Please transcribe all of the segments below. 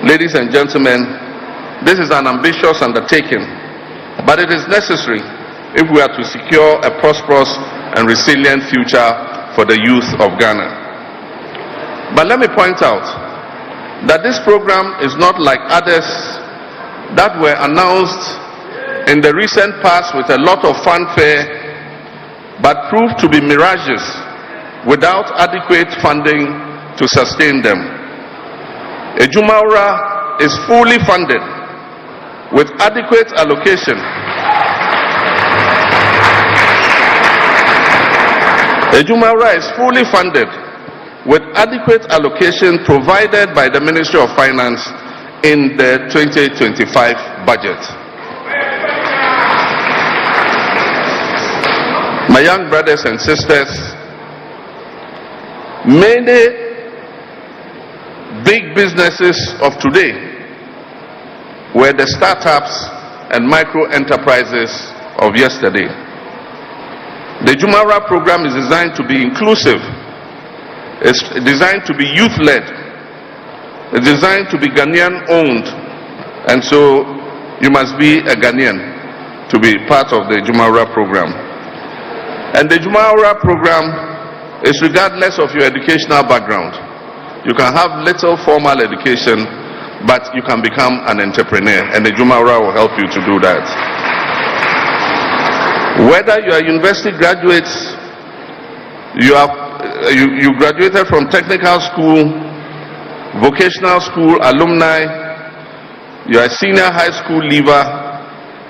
Ladies and gentlemen, this is an ambitious undertaking, but it is necessary if we are to secure a prosperous and resilient future for the youth of Ghana. But let me point out that this program is not like others that were announced in the recent past with a lot of fanfare, but proved to be mirages without adequate funding to sustain them. Adwumawura is fully funded with adequate allocation. Adwumawura is fully funded with adequate allocation provided by the Ministry of Finance in the 2025 budget. My young brothers and sisters, many big businesses of today were the startups and micro enterprises of yesterday. The Adwumawura program is designed to be inclusive. It's designed to be youth-led. It's designed to be Ghanaian-owned. And so you must be a Ghanaian to be part of the Adwumawura program. And the Adwumawura program is regardless of your educational background. You can have little formal education, but you can become an entrepreneur, and the Adwumawura will help you to do that. Whether you are university graduates, you graduated from technical school, vocational school alumni, you are a senior high school leaver,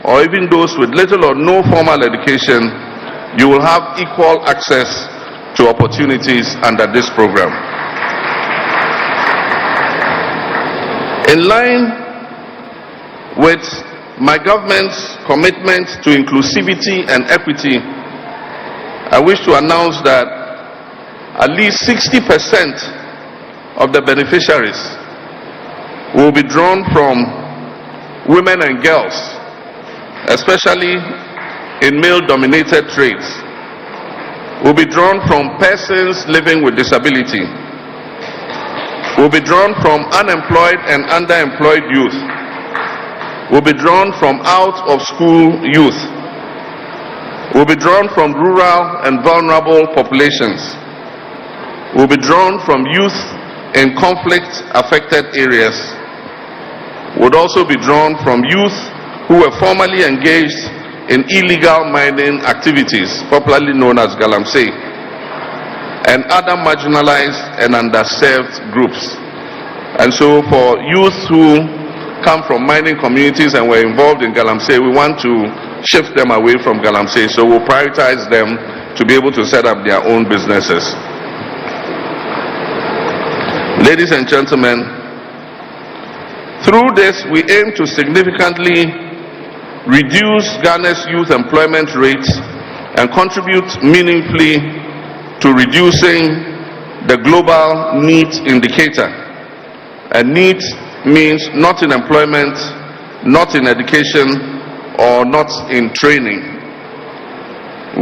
or even those with little or no formal education, you will have equal access to opportunities under this program. In line with my government's commitment to inclusivity and equity, I wish to announce that at least 60% of the beneficiaries will be drawn from women and girls, especially in male-dominated trades, will be drawn from persons living with disability, will be drawn from unemployed and underemployed youth, will be drawn from out-of-school youth, will be drawn from rural and vulnerable populations, will be drawn from youth in conflict-affected areas, would also be drawn from youth who were formerly engaged in illegal mining activities, popularly known as galamsey, and other marginalized and underserved groups. And so for youth who come from mining communities and were involved in galamsey, we want to shift them away from galamsey, so we'll prioritize them to be able to set up their own businesses. Ladies and gentlemen, through this we aim to significantly reduce Ghana's youth employment rates and contribute meaningfully to reducing the global needs indicator. And needs means not in employment, not in education, or not in training.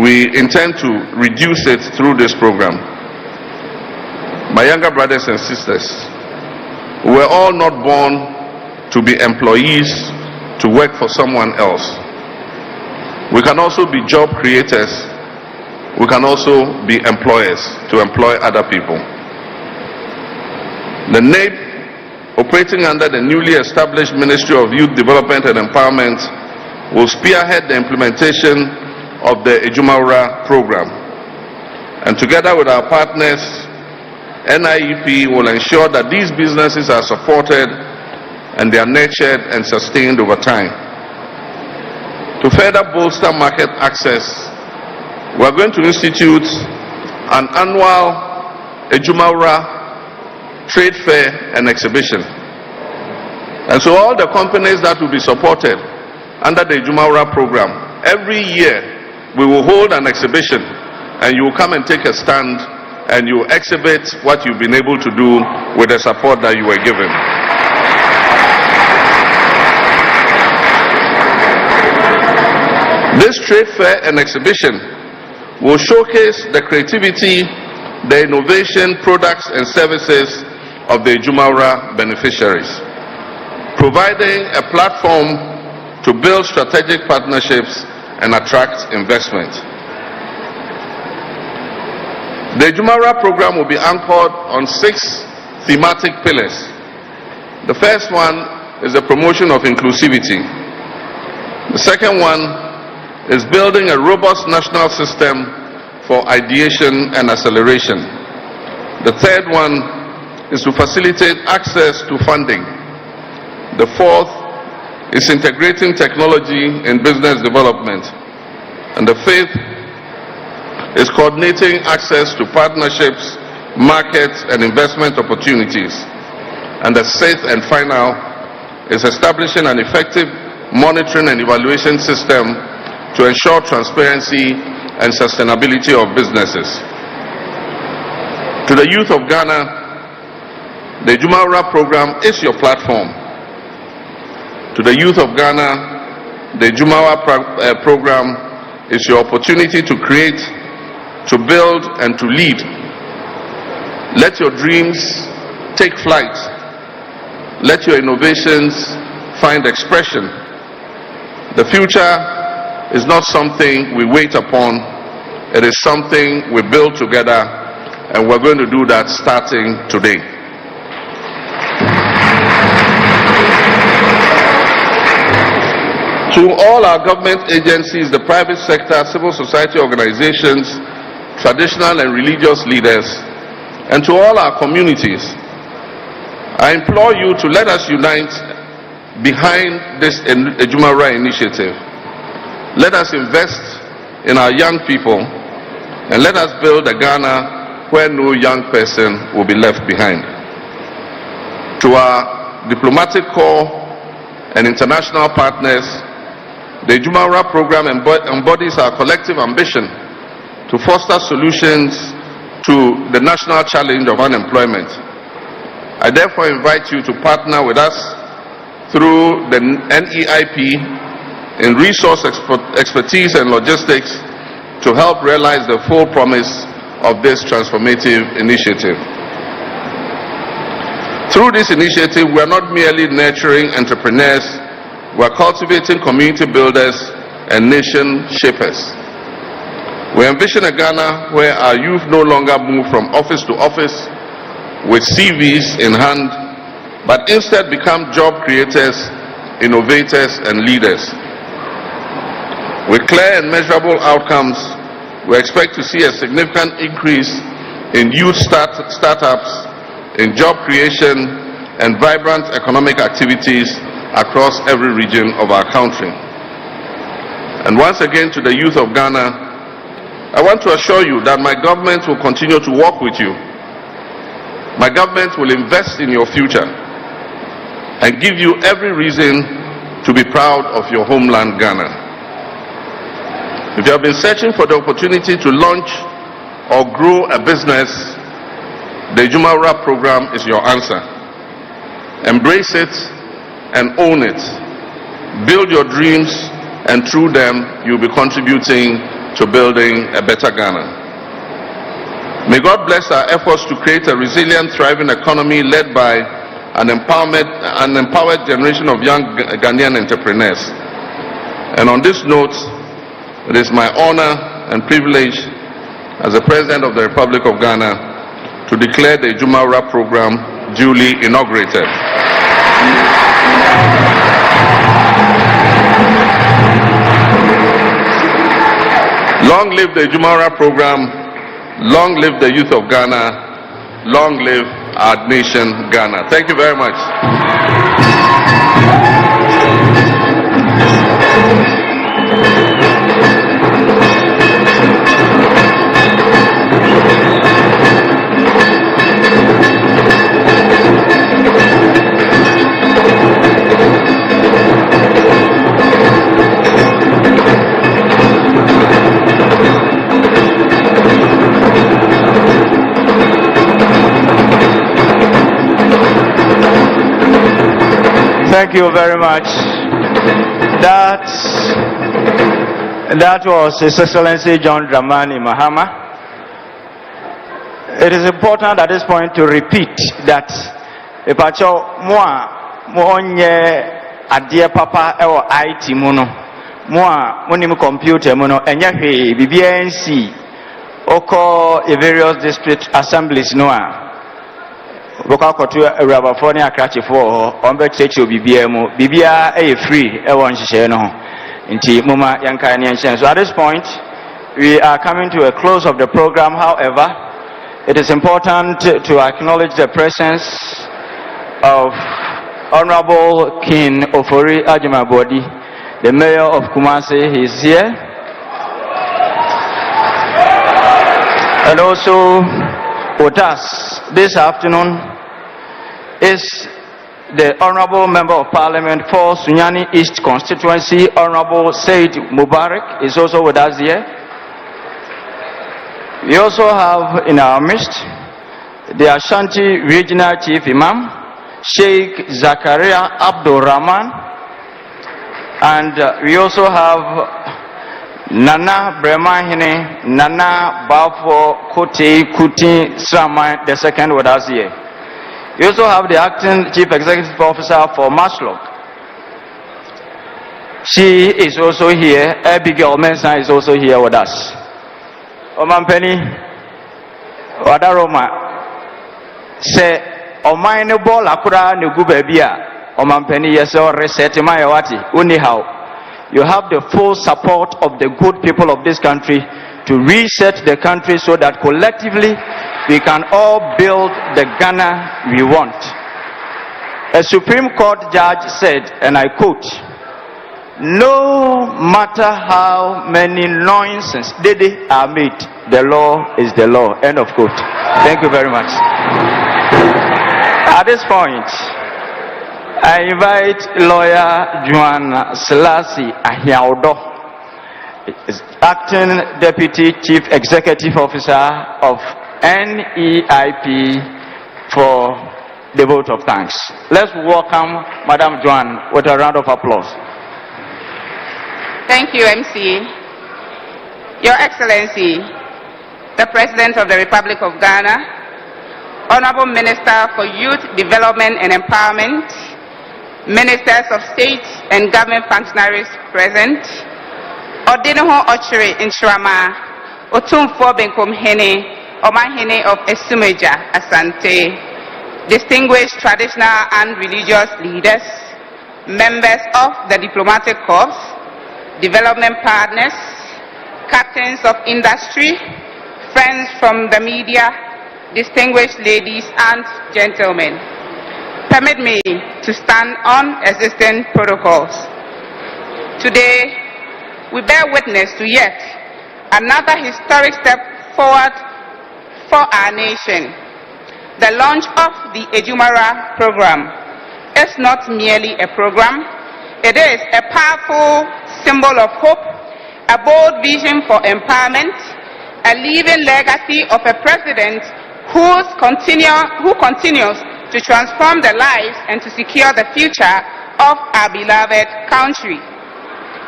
We intend to reduce it through this program. My younger brothers and sisters, we were all not born to be employees to work for someone else. We can also be job creators. We can also be employers to employ other people. The NABE, operating under the newly established Ministry of Youth Development and Empowerment, will spearhead the implementation of the Adwumawura program. And together with our partners, NIEP will ensure that these businesses are supported and they are nurtured and sustained over time. To further bolster market access, we are going to institute an annual Adwumawura trade fair and exhibition. And so all the companies that will be supported under the Adwumawura program, every year we will hold an exhibition, and you will come and take a stand and you exhibit what you've been able to do with the support that you were given. This trade fair and exhibition will showcase the creativity, the innovation, products and services of the Adwumawura beneficiaries. providing a platform to build strategic partnerships and attract investment. The GHOne program will be anchored on 6 thematic pillars. The first one is the promotion of inclusivity. The second one is building a robust national system for ideation and acceleration. The third one is to facilitate access to funding. The fourth is integrating technology in business development. And the fifth is coordinating access to partnerships, markets, and investment opportunities. And the sixth and final is establishing an effective monitoring and evaluation system to ensure transparency and sustainability of businesses. To the youth of Ghana, the Adwumawura program is your platform. To the youth of Ghana, the Adwumawura program is your opportunity to create, to build, and to lead. Let your dreams take flight. Let your innovations find expression. The future is not something we wait upon. It is something we build together, and we're going to do that starting today. To all our government agencies, the private sector, civil society organizations, traditional and religious leaders, and to all our communities, I implore you to let us unite behind this Adwumawura initiative. Let us invest in our young people, and let us build a Ghana where no young person will be left behind. To our diplomatic corps and international partners, the Adwumawura program embodies our collective ambition to foster solutions to the national challenge of unemployment. I therefore invite you to partner with us through the NEIP in resource expertise and logistics to help realize the full promise of this transformative initiative. Through this initiative, we are not merely nurturing entrepreneurs, we are cultivating community builders and nation shapers. We envision a Ghana where our youth no longer move from office to office with CVs in hand, but instead become job creators, innovators, and leaders. With clear and measurable outcomes, we expect to see a significant increase in youth startups, in job creation, and vibrant economic activities across every region of our country. And once again, to the youth of Ghana, I want to assure you that my government will continue to work with you. My government will invest in your future and give you every reason to be proud of your homeland, Ghana. If you have been searching for the opportunity to launch or grow a business, the Adwumawura program is your answer. Embrace it and own it. Build your dreams, and through them, you'll be contributing to building a better Ghana. May God bless our efforts to create a resilient, thriving economy led by an empowered generation of young Ghanaian entrepreneurs. And on this note, it is my honor and privilege as the President of the Republic of Ghana to declare the Adwumawura program duly inaugurated. Long live the Adwumawura program, long live the youth of Ghana, long live our nation, Ghana. Thank you very much. Thank you very much. That was His Excellency John Dramani Mahama. It is important at this point to repeat that Ipacho Moa monye adie papa ewo IT mu no mo a monim computer mu no enya hwe bibia nsi oko various district assemblies no a boka koto awurabafo ne akrachefo ho ombe cheche bibia mu bibia free ewo nhihye no nti moma yanka ne nhye. So at this point we are coming to a close of the program. However, it is important to acknowledge the presence of Honorable King Ofori Adwumawura, the Mayor of Kumasi. He is here. And also with us this afternoon is the Honorable Member of Parliament for Sunyani East Constituency, Honorable Said Mubarak, is also with us here. We also have in our midst the Ashanti Regional Chief Imam, Sheikh Zakaria Abdul Rahman, and we also have Nana Bremahine, Nana Bafo Kuti Srama II with us here. We also have the Acting Chief Executive Officer for Maslok. She is also here. Abigail Mensah is also here with us. Omampeni Wadaroma say Omaine ball akura ne gu baby a Omampeni yeso reset my wati anyhow. You have the full support of the good people of this country to reset the country so that collectively we can all build the Ghana we want. A Supreme Court judge said, and I quote, "No matter how many nonsense they are made, the law is the law." End of quote. Thank you very much. At this point, I invite lawyer GHOne Selassie Ahiaudo, Acting Deputy Chief Executive Officer of NEIP, for the vote of thanks. Let's welcome Madam GHOne with a round of applause. Thank you, MC. Your Excellency, the President of the Republic of Ghana, Honorable Minister for Youth Development and Empowerment, Ministers of State and Government Functionaries present, Odinoho Ochiri Nshirama, Otumfo Benkom Hene, Omahene of Esumeja, Asante, distinguished traditional and religious leaders, members of the diplomatic corps, development partners, captains of industry, friends from the media, distinguished ladies and gentlemen. Permit me to stand on existing protocols. Today, we bear witness to yet another historic step forward for our nation. The launch of the Adwumawura program is not merely a program, it is a powerful symbol of hope, a bold vision for empowerment, a living legacy of a president who continues to transform the lives and to secure the future of our beloved country.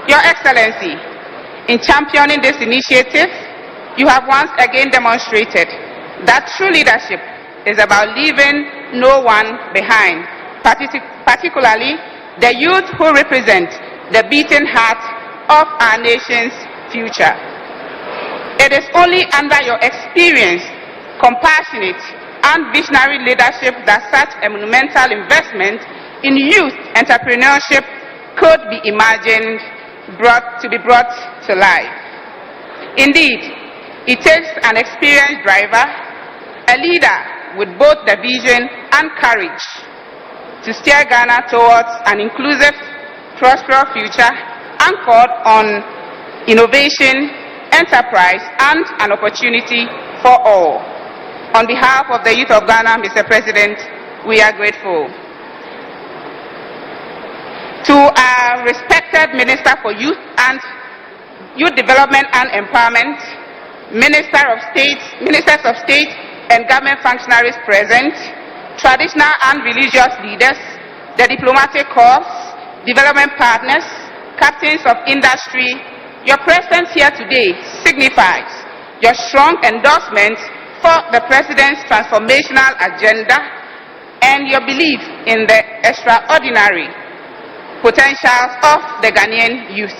Your Excellency, in championing this initiative, you have once again demonstrated that true leadership is about leaving no one behind, particularly the youth who represent the beating heart of our nation's future. It is only under your experience, compassionate and visionary leadership that such a monumental investment in youth entrepreneurship could be imagined, brought to life. Indeed, it takes an experienced driver, a leader with both the vision and courage to steer Ghana towards an inclusive, prosperous future anchored on innovation, enterprise, and an opportunity for all. On behalf of the youth of Ghana, Mr. President, we are grateful. To our respected Minister for Youth Development and Empowerment, Ministers of State and Government Functionaries present, traditional and religious leaders, the diplomatic corps, development partners, captains of industry, your presence here today signifies your strong endorsement for the President's transformational agenda and your belief in the extraordinary potentials of the Ghanaian youth.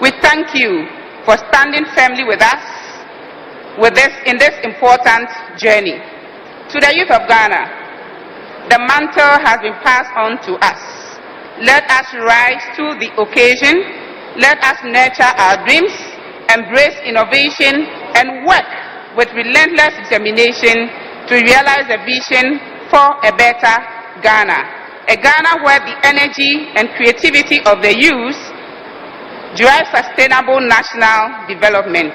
We thank you for standing firmly with us in this important journey. To the youth of Ghana, the mantle has been passed on to us. Let us rise to the occasion. Let us nurture our dreams, embrace innovation, and work with relentless determination to realize the vision for a better Ghana. A Ghana where the energy and creativity of the youth drive sustainable national development.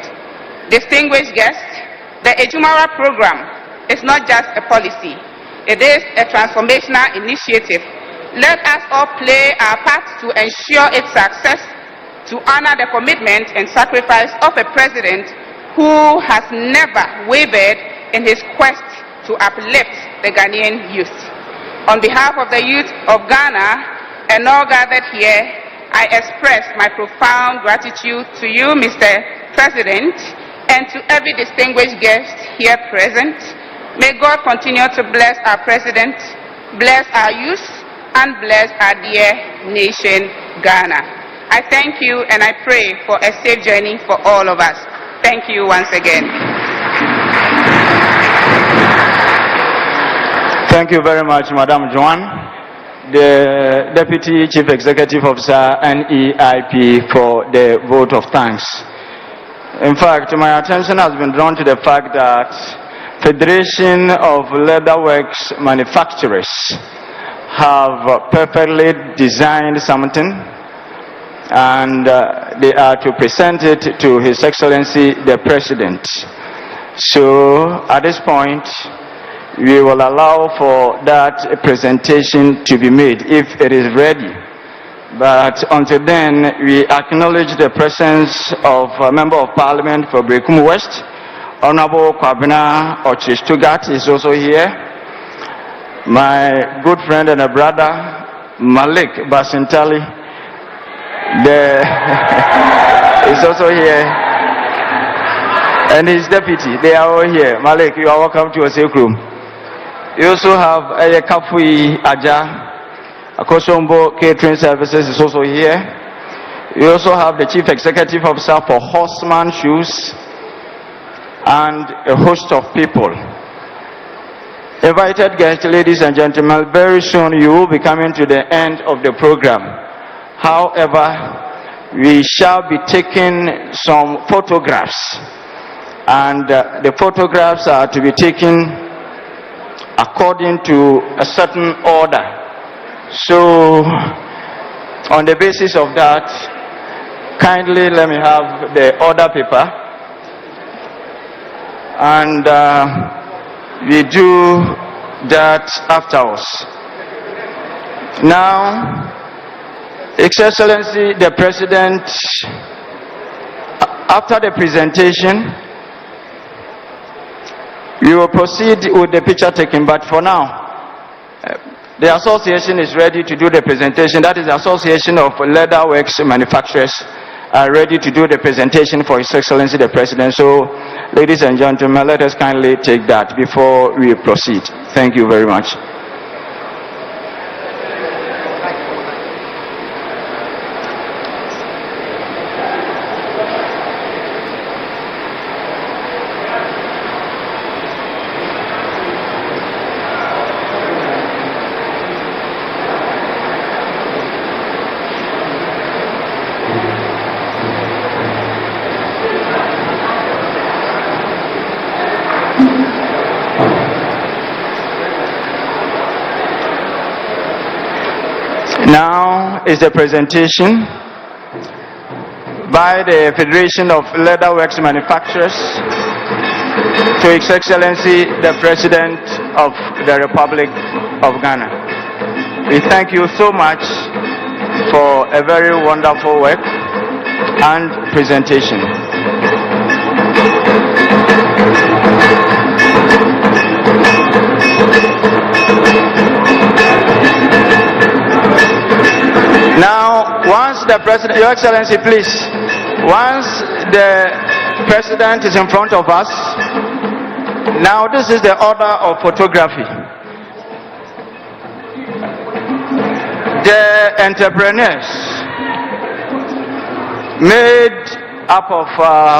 Distinguished guests, the Adwumawura program is not just a policy. It is a transformational initiative. Let us all play our part to ensure its success, to honor the commitment and sacrifice of a president who has never wavered in his quest to uplift the Ghanaian youth. On behalf of the youth of Ghana and all gathered here, I express my profound gratitude to you, Mr. President, and to every distinguished guest here present. May God continue to bless our President, bless our youth, and bless our dear nation, Ghana. I thank you and I pray for a safe journey for all of us. Thank you once again. Thank you very much, Madam GHOne, the Deputy Chief Executive Officer, NEIP, for the vote of thanks. In fact, my attention has been drawn to the fact that Federation of Leatherworks Manufacturers have perfectly designed something, and they are to present it to His Excellency the President. So at this point, we will allow for that presentation to be made if it is ready. But until then, we acknowledge the presence of a Member of Parliament for Brekum West, Honorable Kwabena Ochi Stuttgart is also here. My good friend and a brother, Malik Basintali, is also here. And his deputy, they are all here. Malik, you are welcome to a safe room. You also have Kafui Aja, Akosombo Catering Services is also here. You also have the Chief Executive Officer for Horseman Shoes and a host of people. Invited guests, ladies and gentlemen, very soon you will be coming to the end of the program. However, we shall be taking some photographs, and the photographs are to be taken according to a certain order. So, on the basis of that, kindly let me have the order paper, and we do that afterwards. Now, His Excellency the President, after the presentation, we will proceed with the picture taking, but for now, the association is ready to do the presentation. That is the Association of Leatherworks Manufacturers are ready to do the presentation for His Excellency the President. So, ladies and gentlemen, let us kindly take that before we proceed. Thank you very much. Now is the presentation by the Federation of Leatherworks Manufacturers to His Excellency the President of the Republic of Ghana. We thank you so much for a very wonderful work and presentation. Now, once the President, Your Excellency, please, once the President is in front of us, now this is the order of photography. The entrepreneurs made up of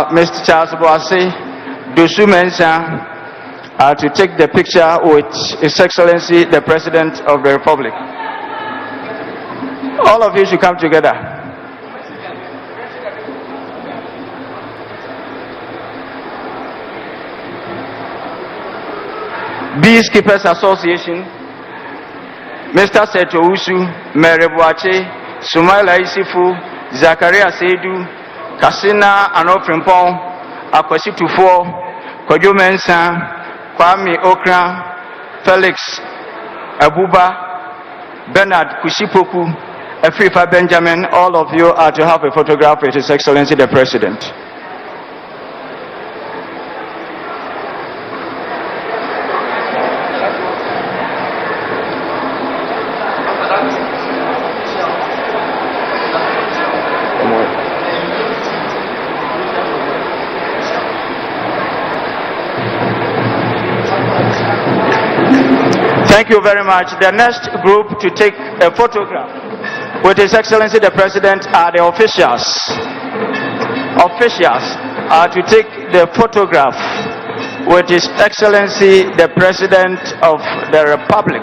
Mr. Charles Boase, Dosu Mensah, to take the picture with His Excellency the President of the Republic. All of you should come together. Beekeepers Association, Mr. Seto Usu, Mary Boache, Sumaila Isifu, Zakaria Seidu, Kasina Anofrimpong, Akwasi Tufo, Kojo Mensah, Kwame Okra, Felix Abuba, Bernard Kushipoku, Afrifa Benjamin. All of you are to have a photograph with His Excellency the President. Thank you very much. The next group to take a photograph with His Excellency the President are the officials. Officials are to take the photograph with His Excellency the President of the Republic.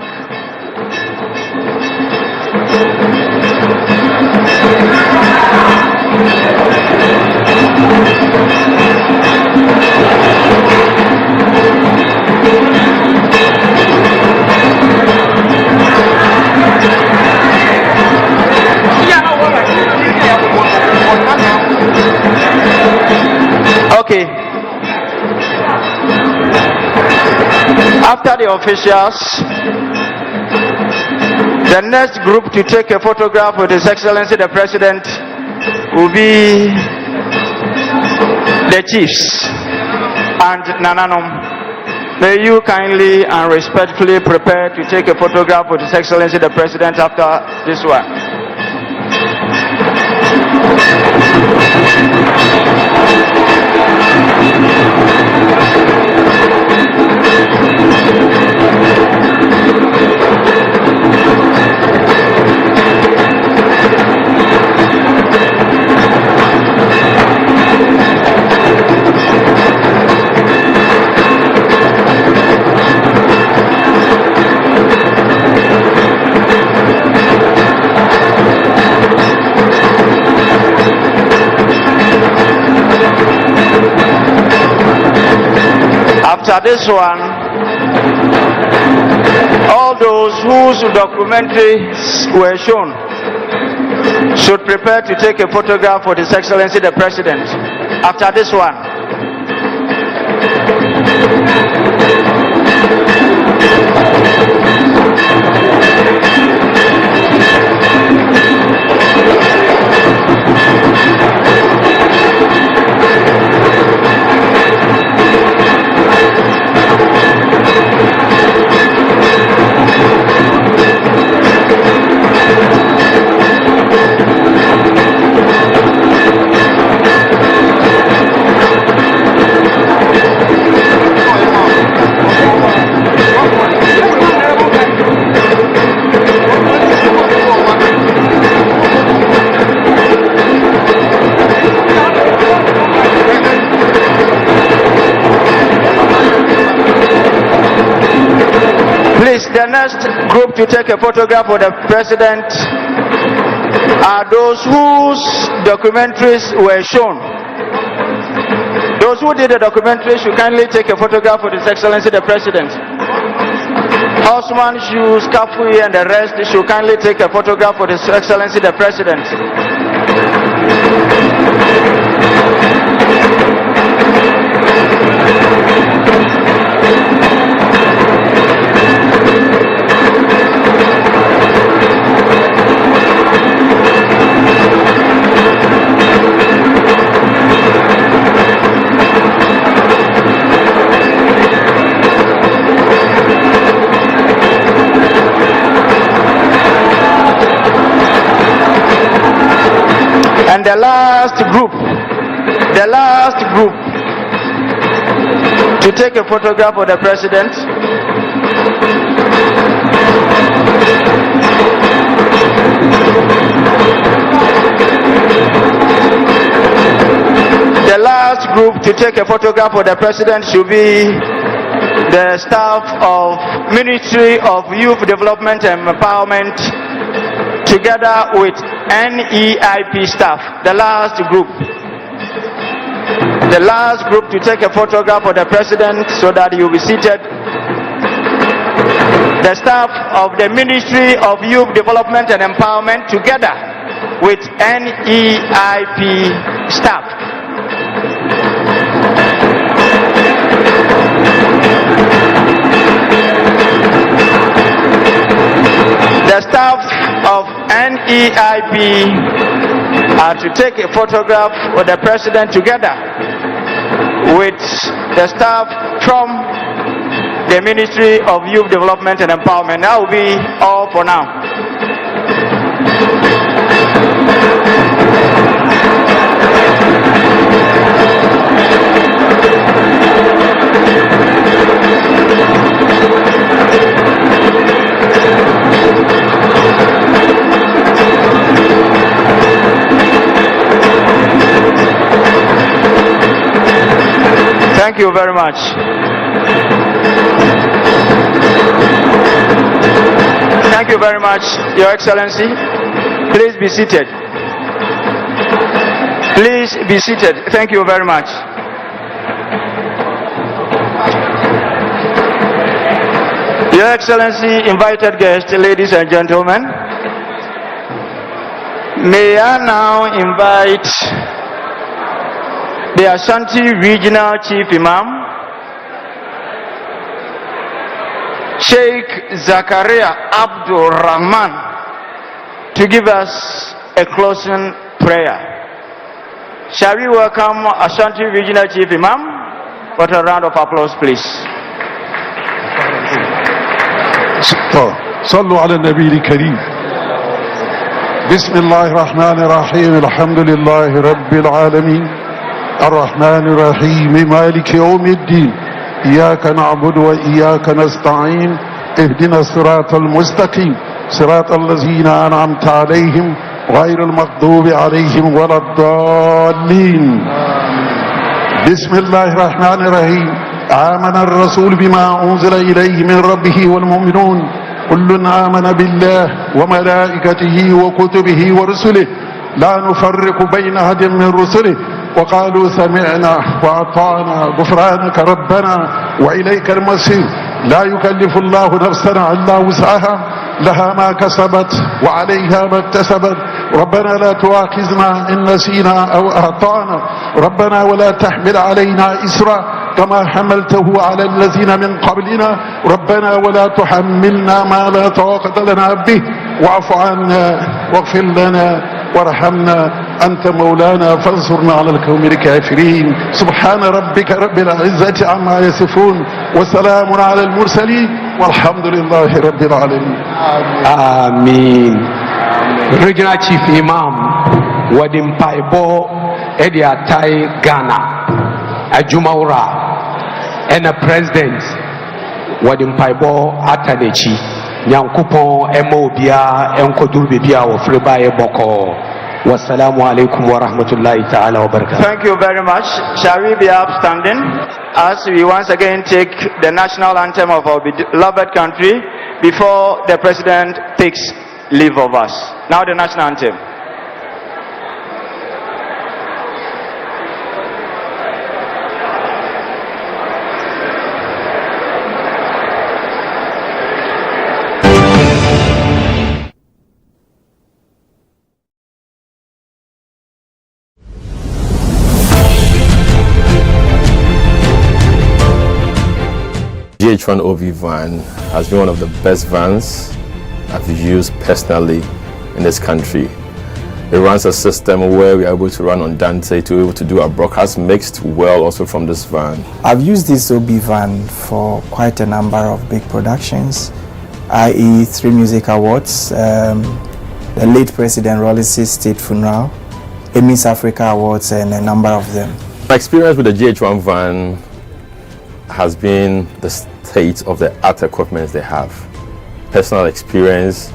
Okay. After the officials, the next group to take a photograph with His Excellency the President will be the chiefs and Nananom. May you kindly and respectfully prepare to take a photograph with His Excellency the President after this one. After this one, all those whose documentaries were shown should prepare to take a photograph with His Excellency the President. After this one. The next group to take a photograph with the President are those whose documentaries were shown. Those who did the documentary should kindly take a photograph with His Excellency the President. Osman, Shoes, Kafui and the rest should kindly take a photograph with His Excellency the President. And the last group to take a photograph of the President group to take a photograph with the president should be the staff of Ministry of Youth Development and Empowerment together with NEIP staff. The last group to take a photograph of the president so that he will be seated. The staff of the Ministry of Youth Development and Empowerment together with NEIP staff. The staff of NEIP are to take a photograph with the president together with the staff from the Ministry of Youth Development and Empowerment. That will be all for now. Thank you very much. Thank you very much, Your Excellency. Please be seated. Please be seated. Thank you very much. Your Excellency, invited guests, ladies and gentlemen, may I now invite the Ashanti Regional Chief Imam, Sheikh Zakaria Abdul Rahman, to give us a closing prayer. Shall we welcome Ashanti Regional Chief Imam? With a round of applause, please. صلوا على النبي الكريم. بسم الله الرحمن الرحيم. الحمد لله رب العالمين الرحمن الرحيم مالك يوم الدين. إياك نعبد وإياك نستعين. اهدنا الصراط المستقيم صراط الذين أنعمت عليهم غير المغضوب عليهم ولا الضالين. بسم الله الرحمن الرحيم. آمن الرسول بما أنزل إليه من ربه والمؤمنون كل آمن بالله وملائكته وكتبه ورسله لا نفرق بين أحد من رسله وقالوا سمعنا وأطعنا غفرانك ربنا وإليك المصير. لا يكلف الله نفسا إلا وسعها لها ما كسبت وعليها ما اكتسبت. ربنا لا تؤاخذنا إن نسينا أو أخطأنا ربنا ولا تحمل علينا إسرا كما حملته على الذين من قبلنا ربنا ولا تحملنا ما لا طاقة لنا به واعف عنا واغفر لنا وارحمنا أنت مولانا فانصرنا على القوم الكافرين. سبحان ربك رب العزة عما يصفون وسلام على المرسلين والحمد لله رب العالمين. آمين. Regional Chief Imam Wadim Paibo Edia Tai Ghana Adwumawura and the President Wadim Paibo Atanechi Nyankupon Emobia Enkodur Bibia or Frebaye Boko. Wassalamu alaikum wa rahmatullahi ta'ala wa barakatuh. Thank you very much. Shall we be upstanding as we once again take the national anthem of our beloved country before the President takes leave of us. Now the national anthem. GHOne OV van has been one of the best vans I've used personally in this country. It runs a system where we are able to run on Dante to be able to do our broadcast mixed well also from this van. I've used this OB van for quite a number of big productions, i.e. 3 music awards, the late President Rollis' state funeral, Miss Africa awards, and a number of them. My experience with the GHOne van has been the state of the art equipment they have. Personal experience,